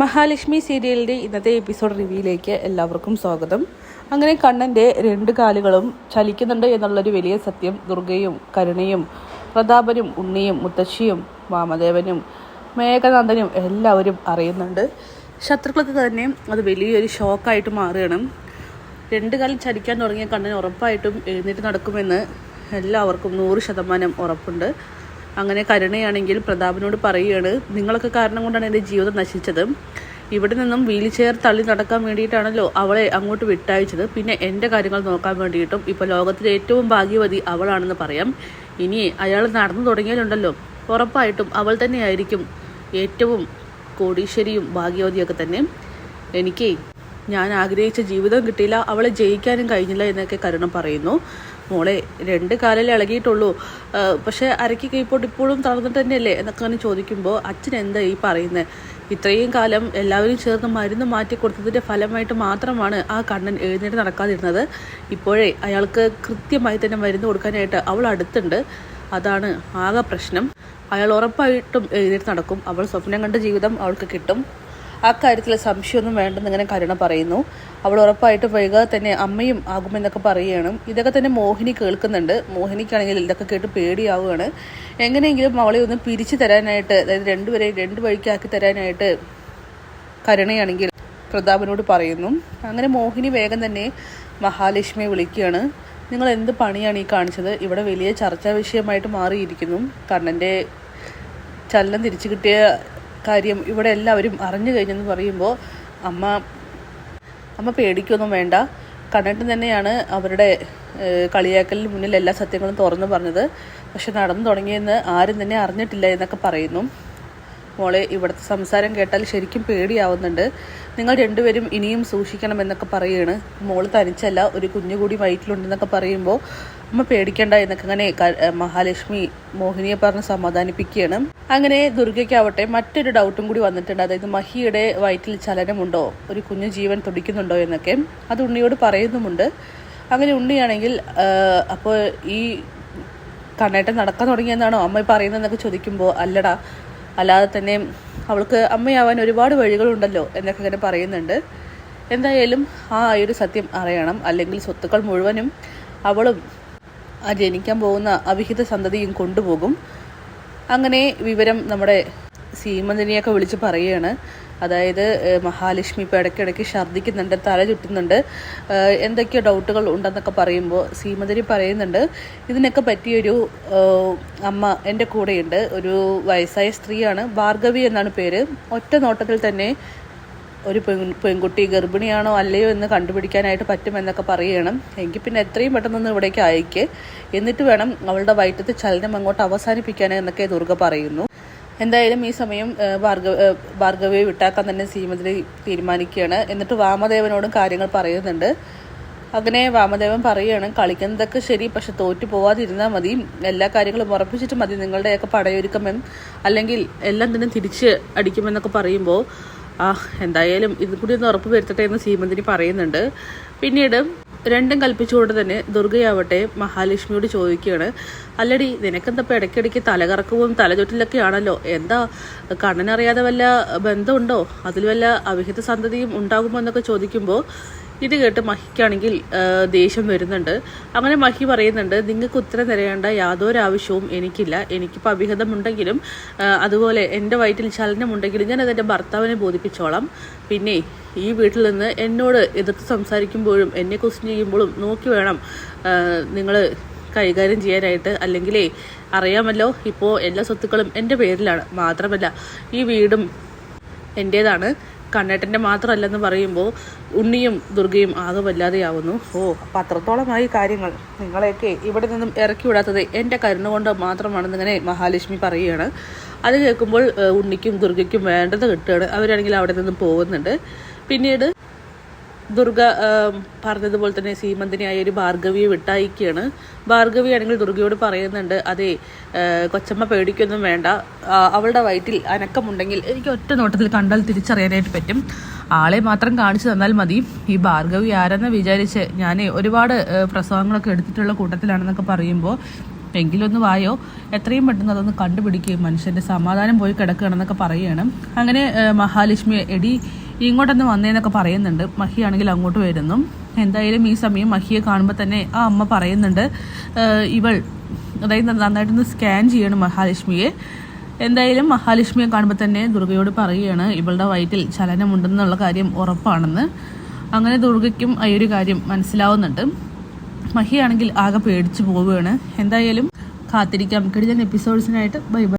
മഹാലക്ഷ്മി സീരിയലിൻ്റെ ഇന്നത്തെ എപ്പിസോഡ് റിവ്യൂയിലേക്ക് എല്ലാവർക്കും സ്വാഗതം. അങ്ങനെ കണ്ണൻ്റെ 2 കാലുകളും ചലിക്കുന്നുണ്ട് എന്നുള്ളൊരു വലിയ സത്യം ദുർഗയും കരുണയും പ്രതാപനും ഉണ്ണിയും മുത്തശ്ശിയും വാമദേവനും മേഘനാഥനും എല്ലാവരും അറിയുന്നുണ്ട്. ശത്രുക്കൾക്ക് തന്നെ അത് വലിയൊരു ഷോക്കായിട്ട് മാറുകയാണ്. 2 കാലം ചലിക്കാൻ തുടങ്ങിയ കണ്ണൻ ഉറപ്പായിട്ടും എഴുന്നേറ്റ് നടക്കുമെന്ന് എല്ലാവർക്കും 100% ഉറപ്പുണ്ട്. അങ്ങനെ കരുണയാണെങ്കിൽ പ്രതാപനോട് പറയുകയാണ്, നിങ്ങളൊക്കെ കാരണം കൊണ്ടാണ് എൻ്റെ ജീവിതം നശിച്ചത്. ഇവിടെ നിന്നും വീൽ ചെയർ തള്ളി നടക്കാൻ വേണ്ടിയിട്ടാണല്ലോ അവളെ അങ്ങോട്ട് വിട്ടയച്ചത്. പിന്നെ എൻ്റെ കാര്യങ്ങൾ നോക്കാൻ വേണ്ടിയിട്ടും ഇപ്പോൾ ലോകത്തിലെ ഏറ്റവും ഭാഗ്യവതി അവളാണെന്ന് പറയാം. ഇനി അയാൾ നടന്നു തുടങ്ങിയാലുണ്ടല്ലോ ഉറപ്പായിട്ടും അവൾ തന്നെയായിരിക്കും ഏറ്റവും കോടീശ്വരിയും ഭാഗ്യവതിയൊക്കെ തന്നെ. എനിക്ക് ഞാൻ ആഗ്രഹിച്ച ജീവിതം കിട്ടിയില്ല, അവളെ ജയിക്കാനും കഴിഞ്ഞില്ല എന്നൊക്കെ കരുണ പറയുന്നു. മോളെ 2 കാലിൽ ഇളകിയിട്ടുള്ളൂ, പക്ഷേ അരയ്ക്ക് കൈപ്പോട്ട് ഇപ്പോഴും തളർന്നിട്ട് തന്നെയല്ലേ എന്നൊക്കെ ചോദിക്കുമ്പോൾ അച്ഛൻ എന്താ ഈ പറയുന്നത്? ഇത്രയും കാലം എല്ലാവരും ചേർന്ന് മരുന്ന് മാറ്റി കൊടുത്തതിൻ്റെ ഫലമായിട്ട് മാത്രമാണ് ആ കണ്ണൻ എഴുന്നേറ്റ് നടക്കാതിരുന്നത്. ഇപ്പോഴേ അയാൾക്ക് കൃത്യമായി തന്നെ മരുന്ന് കൊടുക്കാനായിട്ട് അവൾ അടുത്തുണ്ട്. അതാണ് ആകെ പ്രശ്നം. അയാൾ ഉറപ്പായിട്ടും എഴുന്നേറ്റ് നടക്കും. അവൾ സ്വപ്നം കണ്ട ജീവിതം അവൾക്ക് കിട്ടും. ആ കാര്യത്തിൽ സംശയമൊന്നും വേണ്ടെന്ന് ഇങ്ങനെ കരുണ പറയുന്നു. അവൾ ഉറപ്പായിട്ട് വൈകാതെ തന്നെ അമ്മയും ആകുമെന്നൊക്കെ പറയുകയാണ്. ഇതൊക്കെ തന്നെ മോഹിനി കേൾക്കുന്നുണ്ട്. മോഹിനിക്കാണെങ്കിൽ ഇതൊക്കെ കേട്ട് പേടിയാവുകയാണ്. എങ്ങനെയെങ്കിലും അവളെ ഒന്ന് പിരിച്ചു തരാനായിട്ട്, അതായത് 2 പേരെയും 2 വഴിക്കാക്കി തരാനായിട്ട് കരുണയാണെങ്കിൽ പ്രതാപനോട് പറയുന്നു. അങ്ങനെ മോഹിനി വേഗം തന്നെ മഹാലക്ഷ്മിയെ വിളിക്കുകയാണ്. നിങ്ങൾ എന്ത് പണിയാണ് ഈ കാണിച്ചത്? ഇവിടെ വലിയ ചർച്ചാ വിഷയമായിട്ട് മാറിയിരിക്കുന്നു. കണ്ണൻ്റെ ചലനം തിരിച്ചു കിട്ടിയ കാര്യം ഇവിടെ എല്ലാവരും അറിഞ്ഞു കഴിഞ്ഞെന്ന് പറയുമ്പോൾ അമ്മ പേടിക്കൊന്നും വേണ്ട. കണ്ണേട്ടൻ തന്നെയാണ് അവരുടെ കളിയാക്കലിന് മുന്നിൽ എല്ലാ സത്യങ്ങളും തുറന്നു പറഞ്ഞത്. പക്ഷെ നടന്നു തുടങ്ങിയെന്ന് ആരും തന്നെ അറിഞ്ഞിട്ടില്ല എന്നൊക്കെ പറയുന്നു. മോളെ, ഇവിടുത്തെ സംസാരം കേട്ടാൽ ശരിക്കും പേടിയാവുന്നുണ്ട്. നിങ്ങൾ 2 പേരും ഇനിയും സൂക്ഷിക്കണം എന്നൊക്കെ പറയുകയാണ്. മോള് തനിച്ചല്ല, ഒരു കുഞ്ഞു കൂടി വയറ്റിലുണ്ടെന്നൊക്കെ പറയുമ്പോൾ അമ്മ പേടിക്കേണ്ട എന്നൊക്കെ അങ്ങനെ മഹാലക്ഷ്മി മോഹിനിയെ പറഞ്ഞ് സമാധാനിപ്പിക്കുകയാണ്. അങ്ങനെ ദുർഗയ്ക്കാവട്ടെ മറ്റൊരു ഡൗട്ടും കൂടി വന്നിട്ടുണ്ട്. അതായത് മഹിയുടെ വയറ്റിൽ ചലനമുണ്ടോ, ഒരു കുഞ്ഞു ജീവൻ തുടിക്കുന്നുണ്ടോ എന്നൊക്കെ അത് ഉണ്ണിയോട് പറയുന്നുമുണ്ട്. അങ്ങനെ ഉണ്ണിയാണെങ്കിൽ അപ്പോൾ ഈ കണ്ണേട്ടൻ നടക്കാൻ തുടങ്ങിയെന്നാണോ അമ്മ പറയുന്നതെന്നൊക്കെ ചോദിക്കുമ്പോൾ അല്ലടാ, അല്ലാതെ തന്നെ അവൾക്ക് അമ്മയാവാൻ ഒരുപാട് വഴികളുണ്ടല്ലോ എന്നൊക്കെ ഇങ്ങനെ പറയുന്നുണ്ട്. എന്തായാലും ആ ഒരു സത്യം അറിയണം, അല്ലെങ്കിൽ സ്വത്തുക്കൾ മുഴുവനും അവളും ആ ജനിക്കാൻ പോകുന്ന അവിഹിത സന്തതിയും കൊണ്ടുപോകും. അങ്ങനെ വിവരം നമ്മുടെ സീമന്തിനിയൊക്കെ വിളിച്ച് പറയുകയാണ്. അതായത് മഹാലക്ഷ്മി ഇപ്പോൾ ഇടയ്ക്കിടയ്ക്ക് ഛർദ്ദിക്കുന്നുണ്ട്, തല ചുറ്റുന്നുണ്ട്, എന്തൊക്കെയോ ഡൗട്ടുകൾ ഉണ്ടെന്നൊക്കെ പറയുമ്പോൾ സീമന്തിനി പറയുന്നുണ്ട്, ഇതിനൊക്കെ പറ്റിയൊരു അമ്മ എൻ്റെ കൂടെയുണ്ട്. ഒരു വയസ്സായ സ്ത്രീയാണ്, ഭാർഗവി എന്നാണ് പേര്. ഒറ്റ നോട്ടത്തിൽ തന്നെ ഒരു പെൺകുട്ടി ഗർഭിണിയാണോ അല്ലയോ എന്ന് കണ്ടുപിടിക്കാനായിട്ട് പറ്റുമെന്നൊക്കെ പറയണം. എങ്കിൽ പിന്നെ എത്രയും പെട്ടെന്നൊന്ന് ഇവിടേക്ക് അയക്ക്, എന്നിട്ട് വേണം അവളുടെ വയറ്റത്തെ ചലനം അങ്ങോട്ട് അവസാനിപ്പിക്കാൻ എന്നൊക്കെ ദുർഗ പറയുന്നു. എന്തായാലും ഈ സമയം ഭാർഗവയെ വിട്ടാക്കാൻ തന്നെ ശ്രീമതി തീരുമാനിക്കുകയാണ്. എന്നിട്ട് വാമദേവനോടും കാര്യങ്ങൾ പറയുന്നുണ്ട്. അങ്ങനെ വാമദേവൻ പറയുകയാണ്, കളിക്കുന്നതൊക്കെ ശരി, പക്ഷെ തോറ്റു പോവാതിരുന്നാൽ മതി, എല്ലാ കാര്യങ്ങളും ഉറപ്പിച്ചിട്ട് മതി നിങ്ങളുടെയൊക്കെ പടയൊരുക്കമെന്ന്, അല്ലെങ്കിൽ എല്ലാം തന്നെ തിരിച്ച് അടിക്കുമെന്നൊക്കെ പറയുമ്പോൾ എന്തായാലും ഇത് കൂടി ഒന്ന് ഉറപ്പ് വരുത്തട്ടെ എന്ന് ശ്രീമന്തിനി പറയുന്നുണ്ട്. പിന്നീട് രണ്ടും കൽപ്പിച്ചുകൊണ്ട് തന്നെ ദുർഗയാവട്ടെ മഹാലക്ഷ്മിയോട് ചോദിക്കുകയാണ്, അല്ലടി നിനക്കെന്തപ്പോൾ ഇടയ്ക്കിടയ്ക്ക് തലകറക്കവും തലചുറ്റലൊക്കെ ആണല്ലോ, എന്താ കണ്ണനറിയാതെ വല്ല ബന്ധമുണ്ടോ, അതിൽ വല്ല അവിഹിത സന്തതിയും ഉണ്ടാകുമോ എന്നൊക്കെ ചോദിക്കുമ്പോൾ ഇത് കേട്ട് മഹിക്കാണെങ്കിൽ ദേഷ്യം വരുന്നുണ്ട്. അങ്ങനെ മഹി പറയുന്നുണ്ട്, നിങ്ങൾക്ക് ഉത്തരം തരേണ്ട യാതൊരു ആവശ്യവും എനിക്കില്ല. എനിക്കിപ്പോൾ അവിഹിതമുണ്ടെങ്കിലും അതുപോലെ എൻ്റെ വയറ്റിൽ ചലനമുണ്ടെങ്കിലും ഞാൻ അതെൻ്റെ ഭർത്താവിനെ ബോധിപ്പിച്ചോളാം. പിന്നെ ഈ വീട്ടിൽ നിന്ന് എന്നോട് എതിർത്ത് സംസാരിക്കുമ്പോഴും എന്നെ ക്വസ്റ്റ്യൻ ചെയ്യുമ്പോഴും നോക്കി വേണം നിങ്ങൾ കൈകാര്യം ചെയ്യാനായിട്ട്. അല്ലെങ്കിലേ അറിയാമല്ലോ, ഇപ്പോൾ എല്ലാ സ്വത്തുക്കളും എൻ്റെ പേരിലാണ്. മാത്രമല്ല ഈ വീടും എൻ്റേതാണ്, കണ്ണേട്ടൻ്റെ മാത്രമല്ലെന്ന് പറയുമ്പോൾ ഉണ്ണിയും ദുർഗയും ആകെ വല്ലാതെയാവുന്നു. അപ്പം അത്രത്തോളമായി കാര്യങ്ങൾ, നിങ്ങളെയൊക്കെ ഇവിടെ നിന്നും ഇറക്കി വിടാത്തത് എൻ്റെ കരുണ കൊണ്ട് മാത്രമാണെന്നിങ്ങനെ മഹാലക്ഷ്മി പറയുകയാണ്. അത് കേൾക്കുമ്പോൾ ഉണ്ണിക്കും ദുർഗയ്ക്കും വേണ്ടത് കിട്ടുകയാണ്. അവരാണെങ്കിൽ അവിടെ നിന്നും പോകുന്നുണ്ട്. പിന്നീട് ദുർഗ പറഞ്ഞതുപോലെ തന്നെ സീമന്തിനിയായ ഒരു ഭാർഗവിയെ വിട്ടയക്കുകയാണ്. ഭാർഗവി ആണെങ്കിൽ ദുർഗയോട് പറയുന്നുണ്ട്, അതെ കൊച്ചമ്മ പേടിക്കൊന്നും വേണ്ട, അവളുടെ വയറ്റിൽ അനക്കമുണ്ടെങ്കിൽ എനിക്ക് ഒറ്റ നോട്ടത്തിൽ കണ്ടാൽ തിരിച്ചറിയാനായിട്ട് പറ്റും. ആളെ മാത്രം കാണിച്ചു തന്നാൽ മതി. ഈ ഭാർഗവി ആരെന്ന് വിചാരിച്ച് ഞാൻ ഒരുപാട് പ്രസവങ്ങളൊക്കെ എടുത്തിട്ടുള്ള കൂട്ടത്തിലാണെന്നൊക്കെ പറയുമ്പോൾ എങ്കിലൊന്ന് വായോ, എത്രയും പെട്ടെന്ന് അതൊന്ന് കണ്ടുപിടിക്കുകയും മനുഷ്യൻ്റെ സമാധാനം പോയി കിടക്കുകയാണെന്നൊക്കെ പറയുകയാണ്. അങ്ങനെ മഹാലക്ഷ്മി എടി ഇങ്ങോട്ടൊന്ന് വന്നേന്നൊക്കെ പറയുന്നുണ്ട്. മഹിയാണെങ്കിൽ അങ്ങോട്ട് വരുന്നു. എന്തായാലും ഈ സമയം മഹിയെ കാണുമ്പോൾ തന്നെ ആ അമ്മ പറയുന്നുണ്ട് ഇവൾ അതായത് നന്നായിട്ടൊന്ന് സ്കാൻ ചെയ്യണം മഹാലക്ഷ്മിയെ. എന്തായാലും മഹാലക്ഷ്മിയെ കാണുമ്പോൾ തന്നെ ദുർഗയോട് പറയുകയാണ് ഇവളുടെ വയറ്റിൽ ചലനമുണ്ടെന്നുള്ള കാര്യം ഉറപ്പാണെന്ന്. അങ്ങനെ ദുർഗയ്ക്കും ഈ ഒരു കാര്യം മനസ്സിലാവുന്നുണ്ട്. മഹിയാണെങ്കിൽ ആകെ പേടിച്ചു പോവുകയാണ്. എന്തായാലും കാത്തിരിക്കാം കിടിലൻ എപ്പിസോഡ്സിനായിട്ട്. Bye bye.